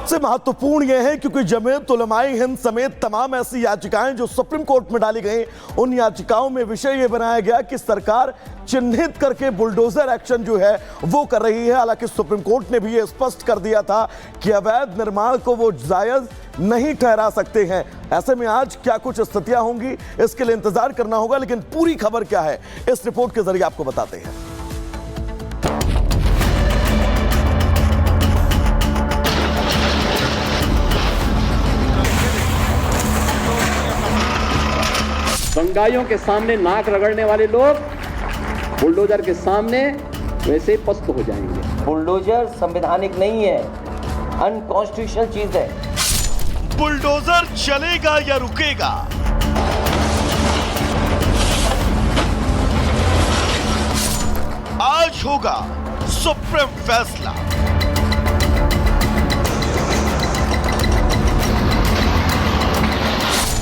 सबसे महत्वपूर्ण यह है क्योंकि जमीयत उलमाए हिंद समेत तमाम ऐसी याचिकाएं जो सुप्रीम कोर्ट में डाली गई, उन याचिकाओं में विषय यह बनाया गया कि सरकार चिन्हित करके बुलडोजर एक्शन जो है वो कर रही है। हालांकि सुप्रीम कोर्ट ने भी यह स्पष्ट कर दिया था कि अवैध निर्माण को वो जायज नहीं ठहरा सकते हैं। ऐसे में आज क्या कुछ स्थितियां होंगी इसके लिए इंतजार करना होगा, लेकिन पूरी खबर क्या है इस रिपोर्ट के जरिए आपको बताते हैं। दंगाइयों के सामने नाक रगड़ने वाले लोग बुलडोजर के सामने वैसे ही पस्त हो जाएंगे। बुलडोजर संवैधानिक नहीं है, अनकॉन्स्टिट्यूशनल चीज है। बुलडोजर चलेगा या रुकेगा? आज होगा सुप्रीम फैसला।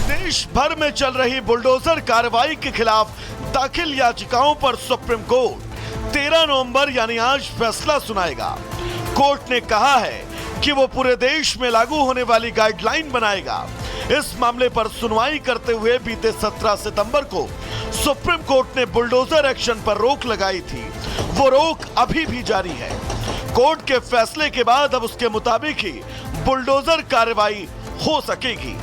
देश भर में चल रही बुलडोजर कार्रवाई के खिलाफ दाखिल याचिकाओं पर सुप्रीम कोर्ट 13 नवंबर यानी आज फैसला सुनाएगा। कोर्ट ने कहा है कि वो पूरे देश में लागू होने वाली गाइडलाइन बनाएगा। इस मामले पर सुनवाई करते हुए बीते 17 सितंबर को सुप्रीम कोर्ट ने बुलडोजर एक्शन पर रोक लगाई थी। वो रोक अभी भी जारी है। कोर्ट के फैसले के बाद अब उसके मुताबिक ही बुलडोजर कार्रवाई हो सकेगी।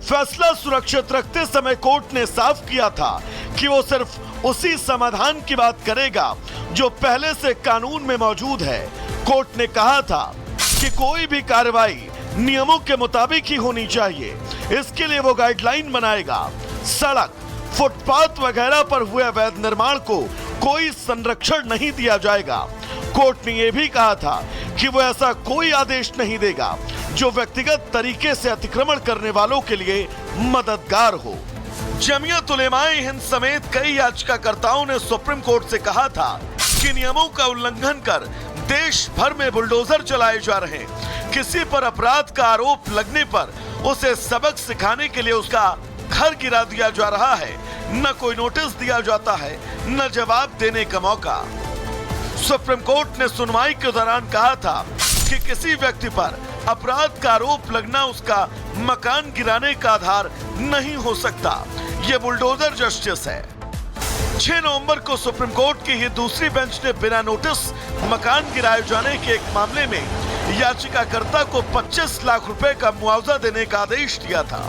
फैसला सुरक्षित रखते समय कोर्ट ने साफ किया था कि वो सिर्फ उसी समाधान की बात करेगा जो पहले से कानून में मौजूद है। कोर्ट ने कहा था कि कोई भी कार्रवाई नियमों के मुताबिक ही होनी चाहिए। इसके लिए वो गाइडलाइन बनाएगा। सड़क, फुटपाथ वगैरह पर हुए अवैध निर्माण को कोई संरक्षण नहीं दिया जाएगा। कोर्ट ने यह भी कहा था कि वो ऐसा कोई आदेश नहीं देगा जो व्यक्तिगत तरीके से अतिक्रमण करने वालों के लिए मददगार हो। जमीयत उलेमाए हिंद समेत कई याचिकाकर्ताओं ने सुप्रीम कोर्ट से कहा था कि नियमों का उल्लंघन कर देश भर में बुलडोजर चलाए जा रहे हैं। किसी पर अपराध का आरोप लगने पर उसे सबक सिखाने के लिए उसका घर गिरा दिया जा रहा है। न कोई नोटिस दिया जाता है, न जवाब देने का मौका। सुप्रीम कोर्ट ने सुनवाई के दौरान कहा था कि किसी व्यक्ति पर अपराध का आरोप लगना उसका मकान गिराने का आधार नहीं हो सकता। यह बुलडोजर जस्टिस है। 6 नवंबर को सुप्रीम कोर्ट की ही दूसरी बेंच ने बिना नोटिस मकान गिराए जाने के एक मामले में याचिकाकर्ता को 25 लाख रुपए का मुआवजा देने का आदेश दिया था।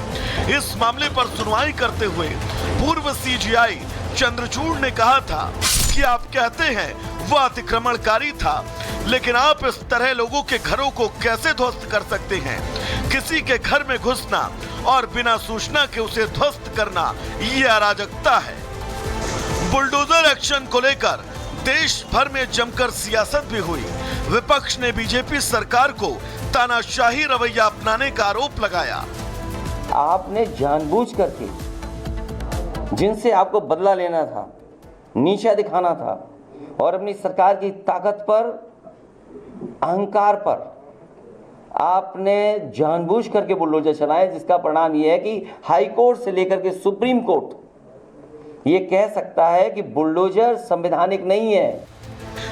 इस मामले पर सुनवाई करते हुए पूर्व सीजीआई चंद्रचूड़ ने कहा था कि आप कहते हैं वह अतिक्रमणकारी था, लेकिन आप इस तरह लोगों के घरों को कैसे ध्वस्त कर सकते हैं? किसी के घर में घुसना और बिना सूचना के उसे ध्वस्त करना यह अराजकता है। बुलडोजर एक्शन को लेकर देश भर में जमकर सियासत भी हुई। विपक्ष ने बीजेपी सरकार को तानाशाही रवैया अपनाने का आरोप लगाया। आपने जानबूझ करके जिनसे आपको बदला लेना था, नीचा दिखाना था और अपनी सरकार की ताकत पर, अहंकार पर आपने जानबूझ करके बुलडोजर चलाए, जिसका परिणाम यह है कि हाई कोर्ट से लेकर के सुप्रीम कोर्ट ये कह सकता है कि बुलडोजर संवैधानिक नहीं है।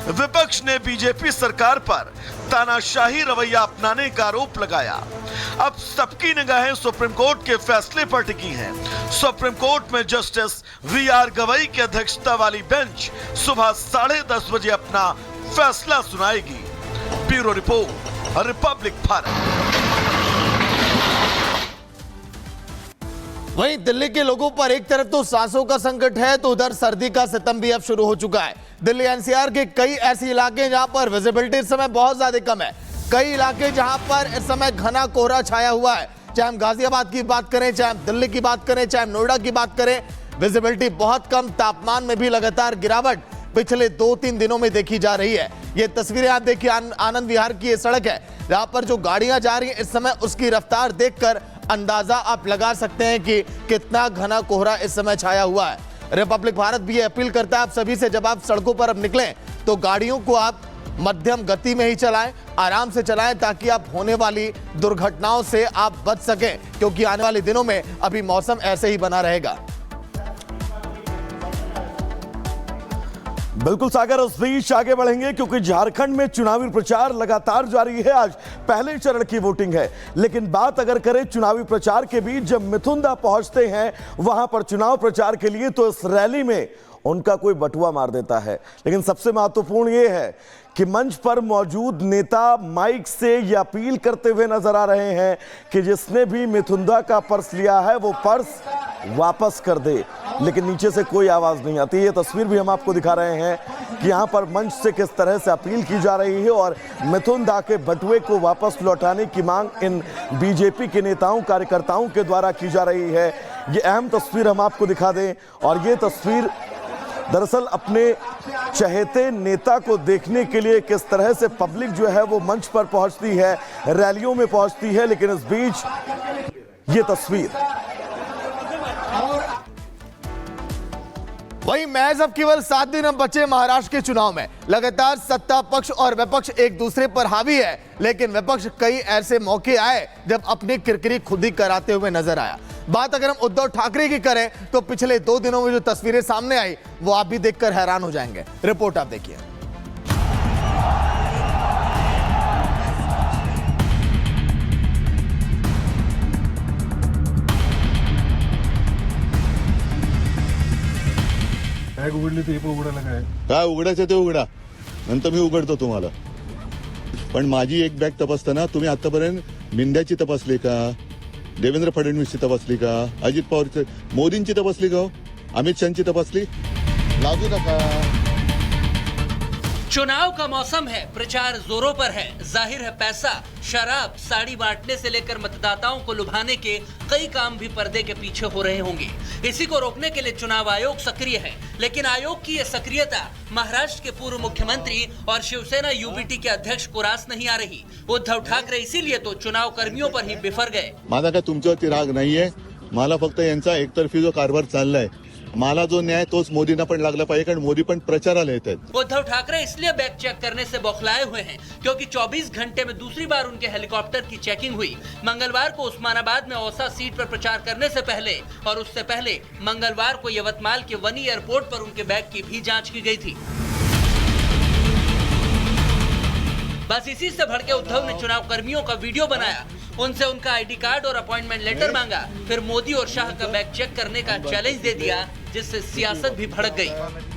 विपक्ष ने बीजेपी सरकार पर तानाशाही रवैया अपनाने का आरोप लगाया। अब सबकी निगाहें सुप्रीम कोर्ट के फैसले पर टिकी हैं। सुप्रीम कोर्ट में जस्टिस वीआर गवई की अध्यक्षता वाली बेंच सुबह 10:30 बजे अपना फैसला सुनाएगी। Bureau report, Republic Bharat. वहीं दिल्ली के लोगों पर एक तरफ तो सांसों का संकट है, तो उधर सर्दी का सितम भी अब शुरू हो चुका है। दिल्ली एनसीआर के कई ऐसे इलाके जहां पर विजिबिलिटी इस समय बहुत ज्यादा कम है, कई इलाके जहां पर इस समय घना कोहरा छाया हुआ है। चाहे हम गाजियाबाद की बात करें, चाहे हम दिल्ली की बात करें, चाहे हम नोएडा की बात करें, विजिबिलिटी बहुत कम। तापमान में भी लगातार गिरावट पिछले 2-3 दिनों में देखी जा रही है। ये तस्वीरें आप देखिए, आनंद विहार की ये सड़क है जहां पर जो गाड़ियां जा रही हैं इस समय, उसकी रफ्तार देखकर अंदाजा आप लगा सकते हैं कि कितना घना कोहरा इस समय छाया हुआ है। रिपब्लिक भारत भी ये अपील करता है आप सभी से, जब आप सड़कों पर अब निकलें तो गाड़ियों को आप मध्यम गति में ही चलाएं, आराम से चलाएं, ताकि आप होने वाली दुर्घटनाओं से आप बच सकें, क्योंकि आने वाले दिनों में अभी मौसम ऐसे ही बना रहेगा। बिल्कुल सागर, उस बीच आगे बढ़ेंगे क्योंकि झारखंड में चुनावी प्रचार लगातार जारी है। आज पहले चरण की वोटिंग है, लेकिन बात अगर करें चुनावी प्रचार के बीच जब मिथुन दा पहुंचते हैं वहां पर चुनाव प्रचार के लिए, तो इस रैली में उनका कोई बटुआ मार देता है। लेकिन सबसे महत्वपूर्ण यह है कि मंच पर मौजूद नेता माइक से यह अपील करते हुए नजर आ रहे हैं कि जिसने भी मिथुन दा का पर्स लिया है वो पर्स वापस कर दे, लेकिन नीचे से कोई आवाज नहीं आती। ये तस्वीर भी हम आपको दिखा रहे हैं कि यहां पर मंच से किस तरह से अपील की जा रही है और मिथुन दा के बटुए को वापस लौटाने की मांग इन बीजेपी के नेताओं कार्यकर्ताओं के द्वारा की जा रही है। ये अहम तस्वीर हम आपको दिखा दें, और ये तस्वीर दरअसल अपने चहेते नेता को देखने के लिए किस तरह से पब्लिक जो है वो मंच पर पहुंचती है, रैलियों में पहुंचती है। लेकिन इस बीच ये तस्वीर वहीं महज अब केवल 7 दिन अब बचे महाराष्ट्र के चुनाव में। लगातार सत्ता पक्ष और विपक्ष एक दूसरे पर हावी है, लेकिन विपक्ष कई ऐसे मौके आए जब अपनी किरकिरी खुद ही कराते हुए नजर आया। बात अगर हम उद्धव ठाकरे की करें तो पिछले 2 दिनों में जो तस्वीरें सामने आई वो आप भी देखकर हैरान हो जाएंगे। रिपोर्ट आप देखिए। बॅग उघडली तर हे पण उघडायला काय काय उघडायचं ते उघडा, नंतर मी उघडतो तुम्हाला. पण माझी एक बॅग तपासताना तुम्ही आतापर्यंत मिंद्याची तपासली का, देवेंद्र फडणवीसची तपासली का, अजित पवारची, मोदींची तपासली का, अमित शहाची तपासली? लागू नका. चुनाव का मौसम है, प्रचार जोरों पर है। जाहिर है पैसा, शराब, साड़ी बांटने से लेकर मतदाताओं को लुभाने के कई काम भी पर्दे के पीछे हो रहे होंगे। इसी को रोकने के लिए चुनाव आयोग सक्रिय है, लेकिन आयोग की यह सक्रियता महाराष्ट्र के पूर्व मुख्यमंत्री और शिवसेना यूबीटी के अध्यक्ष को रास नहीं आ रही। उद्धव ठाकरे इसीलिए तो चुनाव कर्मियों पर ही बिफर गए। माझा काय तुमच्यावरती राग नाहीये, मला फक्त यांचा एकतर्फी जो कारभार चाललाय, मला जो न्याय तोच मोदींना पण लागला पाहिजे, कारण मोदी पण प्रचाराला येत आहेत। उद्धव ठाकरे इसलिए बैग चेक करने से बौखलाए हुए हैं क्योंकि 24 घंटे में दूसरी बार उनके हेलीकॉप्टर की चेकिंग हुई। मंगलवार को उस्मानाबाद में औसा सीट पर प्रचार करने से पहले और उससे पहले मंगलवार को यवतमाल के वनी एयरपोर्ट पर उनके बैग की भी जांच की गई थी। बस इसी से भड़के उद्धव ने चुनाव कर्मियों का वीडियो बनाया, उनसे उनका आईडी कार्ड और अपॉइंटमेंट लेटर मांगा, फिर मोदी और शाह का बैग चेक करने का चैलेंज दे दिया, जिससे सियासत भी भड़क गई।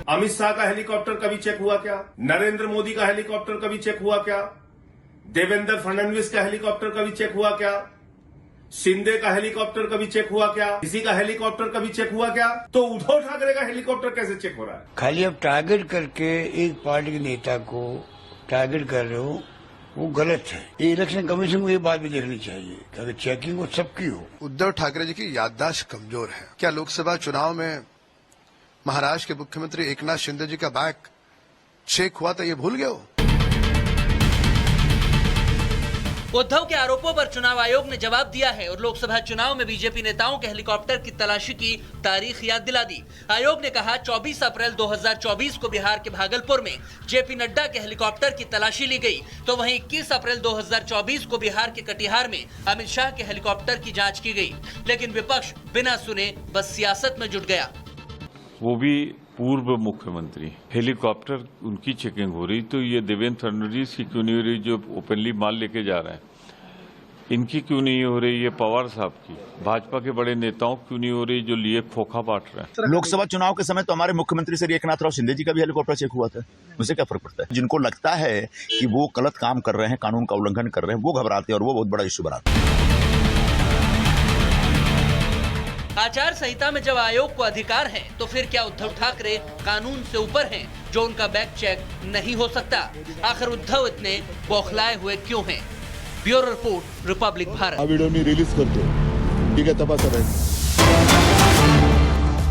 अमित शाह का हेलीकॉप्टर कभी चेक हुआ क्या? नरेंद्र मोदी का हेलीकॉप्टर कभी चेक हुआ क्या? देवेंद्र फडणवीस का हेलीकॉप्टर कभी चेक हुआ क्या? शिंदे का हेलीकॉप्टर कभी चेक हुआ क्या? किसी का हेलीकॉप्टर कभी चेक हुआ क्या? तो उद्धव ठाकरे का हेलीकॉप्टर कैसे चेक हो रहा है? खाली अब टारगेट करके एक पार्टी के नेता को टारगेट कर रहे हो, वो गलत है। ये इलेक्शन कमीशन को ये बात भी देखनी चाहिए कि अगर चेकिंग हो सबकी हो। उद्धव ठाकरे जी की याददाश्त कमजोर है। क्या लोकसभा चुनाव में महाराष्ट्र के मुख्यमंत्री एकनाथ शिंदे जी का बैग चेक हुआ था, ये भूल गए हो? उद्धव के आरोपों पर चुनाव आयोग ने जवाब दिया है और लोकसभा चुनाव में बीजेपी नेताओं के हेलीकॉप्टर की तलाशी की तारीख याद दिला दी। आयोग ने कहा 24 अप्रैल 2024 को बिहार के भागलपुर में जेपी नड्डा के हेलीकॉप्टर की तलाशी ली गई, तो वहीं 21 अप्रैल 2024 को बिहार के कटिहार में अमित शाह के हेलीकॉप्टर की जांच की गई। लेकिन विपक्ष बिना सुने बस सियासत में जुट गया। वो भी पूर्व मुख्यमंत्री, हेलीकॉप्टर उनकी चेकिंग हो रही, तो ये देवेंद्र फडणवीस की क्यों नहीं हो रही जो ओपनली माल लेके जा रहे हैं? इनकी क्यों नहीं हो रही? ये पवार साहब की, भाजपा के बड़े नेताओं क्यों नहीं हो रही जो लिए खोखा बांट रहे हैं? लोकसभा चुनाव के समय तो हमारे मुख्यमंत्री श्री एकनाथ राव शिंदे जी का भी हेलीकॉप्टर चेक हुआ था, मुझे क्या फर्क पड़ता है? जिनको लगता है कि वो गलत काम कर रहे हैं, कानून का उल्लंघन कर रहे हैं, वो घबराते हैं और वो बहुत बड़ा इश्यू बनाते हैं। आचार संहिता में जब आयोग को अधिकार है तो फिर क्या उद्धव ठाकरे कानून से ऊपर हैं जो उनका बैग चेक नहीं हो सकता? आखिर उद्धव इतने बौखलाए हुए क्यों हैं? Bureau report, Republic Bharat. Video मी रिलीज करतो, ठीक है, तपासा है।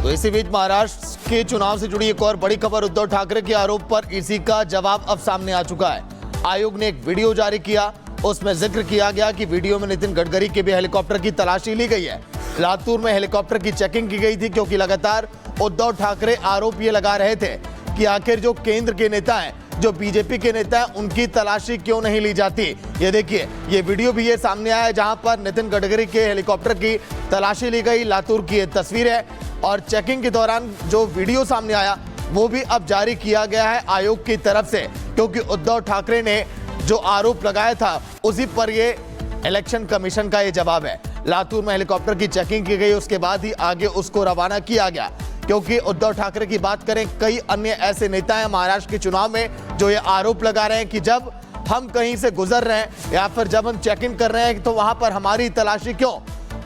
तो इसी बीच महाराष्ट्र के चुनाव से जुड़ी एक और बड़ी खबर, उद्धव ठाकरे के आरोप पर इसी का जवाब अब सामने आ चुका है। आयोग ने एक वीडियो जारी किया, उसमें जिक्र किया गया कि वीडियो में नितिन गडकरी के भी हेलीकॉप्टर की तलाशी ली गई है। लातूर में हेलीकॉप्टर की चेकिंग की गई थी क्योंकि लगातार उद्धव ठाकरे आरोप ये लगा रहे थे कि आखिर जो केंद्र के नेता हैं, जो बीजेपी के नेता हैं, उनकी तलाशी क्यों नहीं ली जाती। ये देखिए, ये वीडियो भी ये सामने आया जहां पर नितिन गडकरी के हेलीकॉप्टर की तलाशी ली गई। लातूर की ये तस्वीर है और चेकिंग के दौरान जो वीडियो सामने आया वो भी अब जारी किया गया है आयोग की तरफ से, क्योंकि उद्धव ठाकरे ने जो आरोप लगाया था उसी पर ये इलेक्शन कमीशन का ये जवाब है। लातूर में हेलीकॉप्टर की चेकिंग की गई, उसके बाद ही आगे उसको रवाना किया गया। क्योंकि उद्धव ठाकरे की बात करें, कई अन्य ऐसे नेता हैं महाराष्ट्र के चुनाव में जो ये आरोप लगा रहे हैं कि जब हम कहीं से गुजर रहे हैं या फिर जब हम चेकिंग कर रहे हैं तो वहां पर हमारी तलाशी क्यों?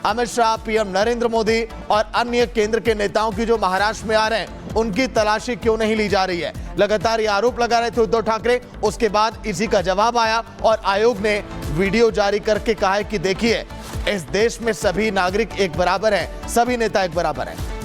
अमित शाह, पीएम नरेंद्र मोदी और अन्य केंद्र के नेताओं की जो महाराष्ट्र में आ रहे हैं उनकी तलाशी क्यों नहीं ली जा रही है? लगातार ये आरोप लगा रहे थे उद्धव ठाकरे। उसके बाद इसी का जवाब आया और आयोग ने वीडियो जारी करके कहा है कि देखिए, इस देश में सभी नागरिक एक बराबर हैं, सभी नेता एक बराबर हैं।